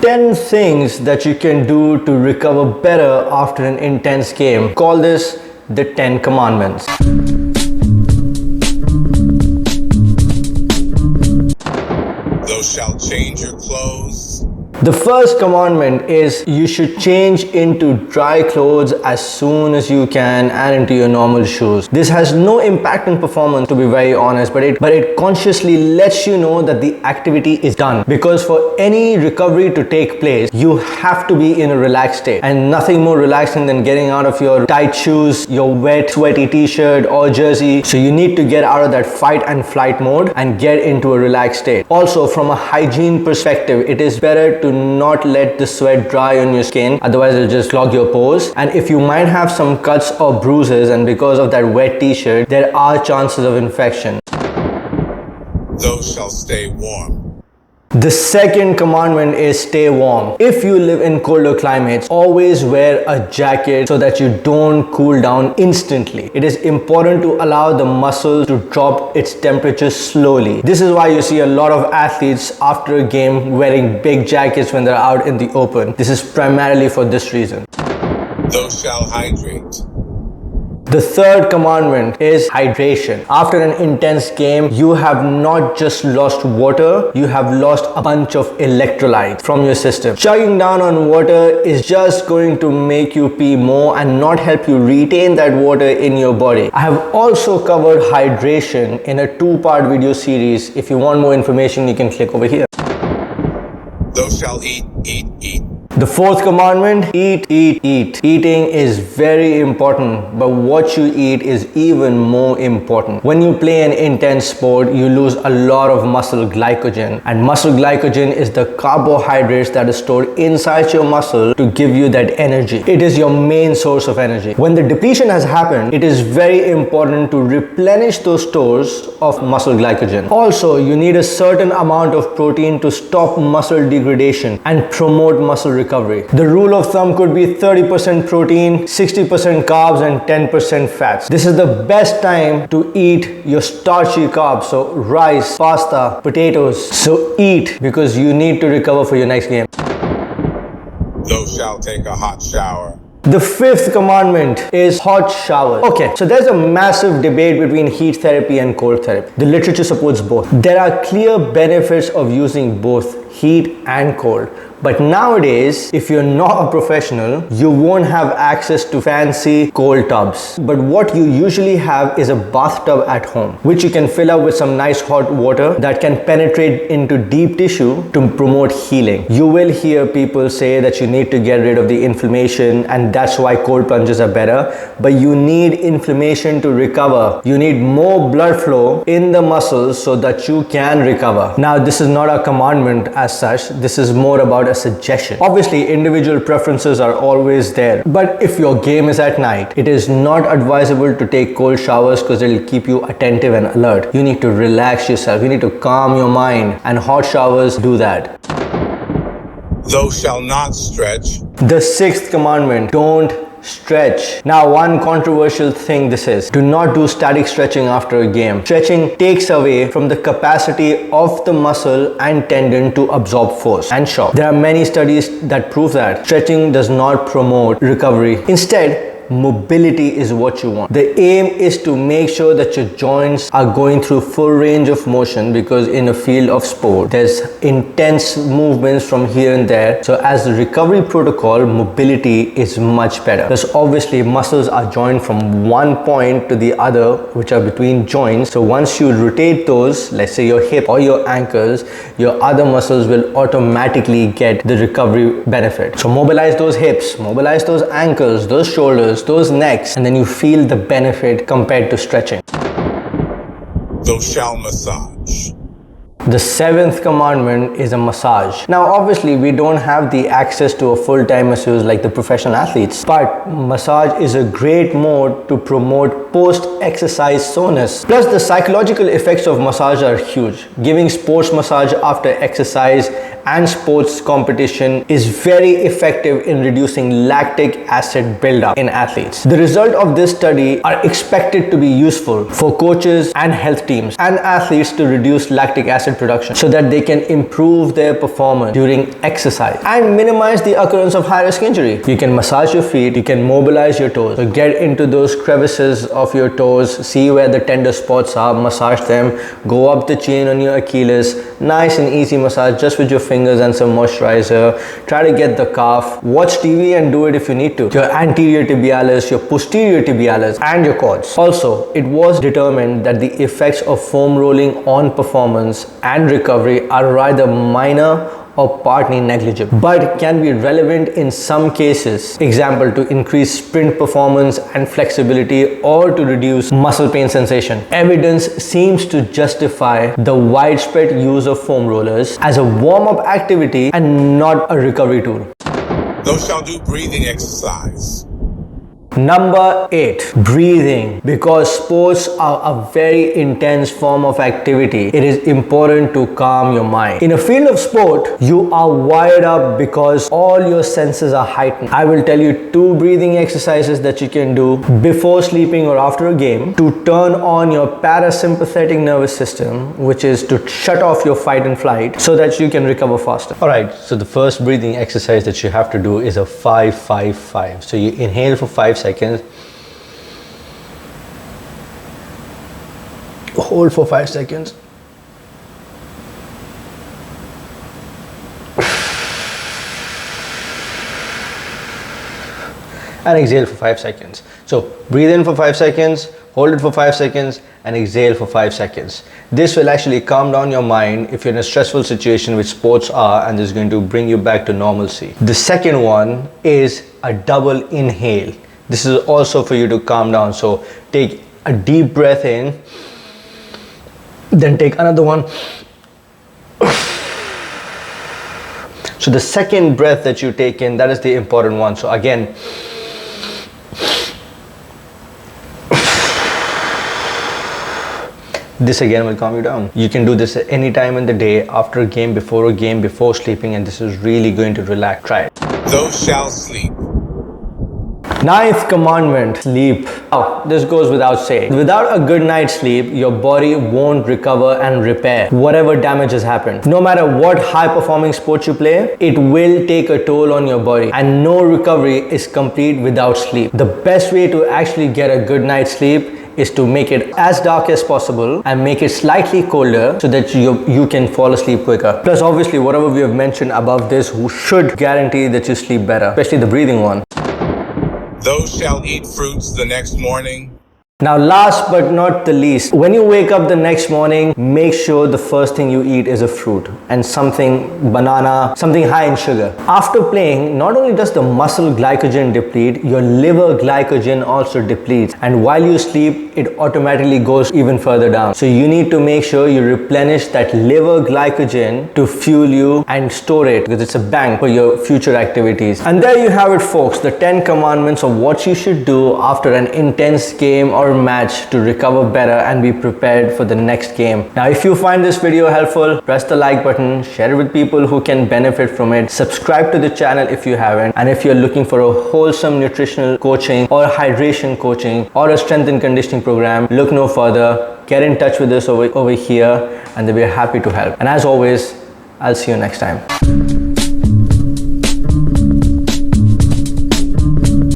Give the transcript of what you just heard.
10 things that you can do to recover better after an intense game. Call this the 10 commandments. Thou shalt change your clothes. The first commandment is you should change into dry clothes as soon as you can and into your normal shoes. This has no impact on performance, to be very honest, but it consciously lets you know that the activity is done. Because for any recovery to take place, you have to be in a relaxed state, and nothing more relaxing than getting out of your tight shoes, your wet, sweaty t-shirt or jersey. So you need to get out of that fight and flight mode and get into a relaxed state. Also, from a hygiene perspective, it is better to not let the sweat dry on your skin, otherwise it'll just clog your pores. And if you might have some cuts or bruises, and because of that wet t-shirt, there are chances of infection. Thou shalt stay warm. The second commandment is stay warm. If you live in colder climates, always wear a jacket so that you don't cool down instantly. It is important to allow the muscle to drop its temperature slowly. This is why you see a lot of athletes after a game wearing big jackets when they're out in the open. This is primarily for this reason. Thou shalt hydrate. The third commandment is hydration. After an intense game, you have not just lost water, you have lost a bunch of electrolytes from your system. Chugging down on water is just going to make you pee more and not help you retain that water in your body. I have also covered hydration in a 2-part video series. If you want more information, you can click over here. Thou shalt eat. The fourth commandment, eat. Eating is very important, but what you eat is even more important. When you play an intense sport, you lose a lot of muscle glycogen, and muscle glycogen is the carbohydrates that is stored inside your muscle to give you that energy. It is your main source of energy. When the depletion has happened, it is very important to replenish those stores of muscle glycogen. Also, you need a certain amount of protein to stop muscle degradation and promote muscle recovery. The rule of thumb could be 30% protein, 60% carbs and 10% fats. This is the best time to eat your starchy carbs, so rice, pasta, potatoes. So eat, because you need to recover for your next game. Thou shalt take a hot shower. The fifth commandment is hot showers. Okay, so there's a massive debate between heat therapy and cold therapy. The literature supports both. There are clear benefits of using both heat and cold. But nowadays, if you're not a professional, you won't have access to fancy cold tubs. But what you usually have is a bathtub at home, which you can fill up with some nice hot water that can penetrate into deep tissue to promote healing. You will hear people say that you need to get rid of the inflammation, and that's why cold plunges are better. But you need inflammation to recover. You need more blood flow in the muscles so that you can recover. Now, this is not a commandment as such. This is more about a suggestion. Obviously, individual preferences are always there, but if your game is at night, it is not advisable to take cold showers because it will keep you attentive and alert. You need to relax yourself. You need to calm your mind, and hot showers do that. Thou shalt not stretch. The sixth commandment, don't stretch. Now, one controversial thing this is, do not do static stretching after a game. Stretching takes away from the capacity of the muscle and tendon to absorb force and shock. There are many studies that prove that stretching does not promote recovery. Instead, mobility is what you want. The aim is to make sure that your joints are going through full range of motion, because in a field of sport, there's intense movements from here and there. So as the recovery protocol, mobility is much better. Because obviously muscles are joined from one point to the other, which are between joints. So once you rotate those, let's say your hip or your ankles, your other muscles will automatically get the recovery benefit. So mobilize those hips, mobilize those ankles, those shoulders, those necks, and then you feel the benefit compared to stretching. Thou shalt massage. The seventh commandment is a massage. Now, obviously, we don't have the access to a full-time masseuse like the professional athletes, but massage is a great mode to promote post-exercise soreness. Plus, the psychological effects of massage are huge. Giving sports massage after exercise and sports competition is very effective in reducing lactic acid buildup in athletes. The result of this study are expected to be useful for coaches and health teams and athletes to reduce lactic acid production so that they can improve their performance during exercise and minimize the occurrence of high-risk injury. You can massage your feet, you can mobilize your toes. So get into those crevices of your toes, see where the tender spots are, massage them, go up the chain on your Achilles, nice and easy massage just with your fingers and some moisturizer. Try to get the calf. Watch TV and do it if you need to. Your anterior tibialis, your posterior tibialis and your quads. Also, it was determined that the effects of foam rolling on performance and recovery are rather minor or partly negligible, but can be relevant in some cases. Example, to increase sprint performance and flexibility or to reduce muscle pain sensation. Evidence seems to justify the widespread use of foam rollers as a warm-up activity and not a recovery tool. Those shall do breathing exercise. Number 8, breathing. Because sports are a very intense form of activity, it is important to calm your mind. In a field of sport, you are wired up because all your senses are heightened. I will tell you 2 breathing exercises that you can do before sleeping or after a game to turn on your parasympathetic nervous system, which is to shut off your fight and flight so that you can recover faster. Alright, so the first breathing exercise that you have to do is a 5-5-5. So you inhale for 5 seconds, hold for 5 seconds, and exhale for 5 seconds. So breathe in for 5 seconds, hold it for 5 seconds, and exhale for 5 seconds. This will actually calm down your mind if you're in a stressful situation, which sports are, and this is going to bring you back to normalcy. The second one is a double inhale. This is also for you to calm down. So take a deep breath in, then take another one. So the second breath that you take in, that is the important one. So again, this again will calm you down. You can do this at any time in the day, after a game, before a game, before sleeping, and this is really going to relax. Try it. Those shall sleep. 9th commandment, sleep. Oh, this goes without saying. Without a good night's sleep, your body won't recover and repair whatever damage has happened. No matter what high-performing sport you play, it will take a toll on your body, and no recovery is complete without sleep. The best way to actually get a good night's sleep is to make it as dark as possible and make it slightly colder so that you can fall asleep quicker. Plus, obviously, whatever we have mentioned above this should guarantee that you sleep better, especially the breathing one. Those shall eat fruits the next morning. Now, last but not the least, when you wake up the next morning, make sure the first thing you eat is a fruit and something banana, something high in sugar. After playing, not only does the muscle glycogen deplete, your liver glycogen also depletes. And while you sleep, it automatically goes even further down. So you need to make sure you replenish that liver glycogen to fuel you and store it, because it's a bank for your future activities. And there you have it, folks, the 10 commandments of what you should do after an intense game or match to recover better and be prepared for the next game. Now, if you find this video helpful, press the like button, share it with people who can benefit from it, subscribe to the channel if you haven't, and if you're looking for a wholesome nutritional coaching or hydration coaching or a strength and conditioning program, look no further. Get in touch with us over here, and we're happy to help. And as always, I'll see you next time.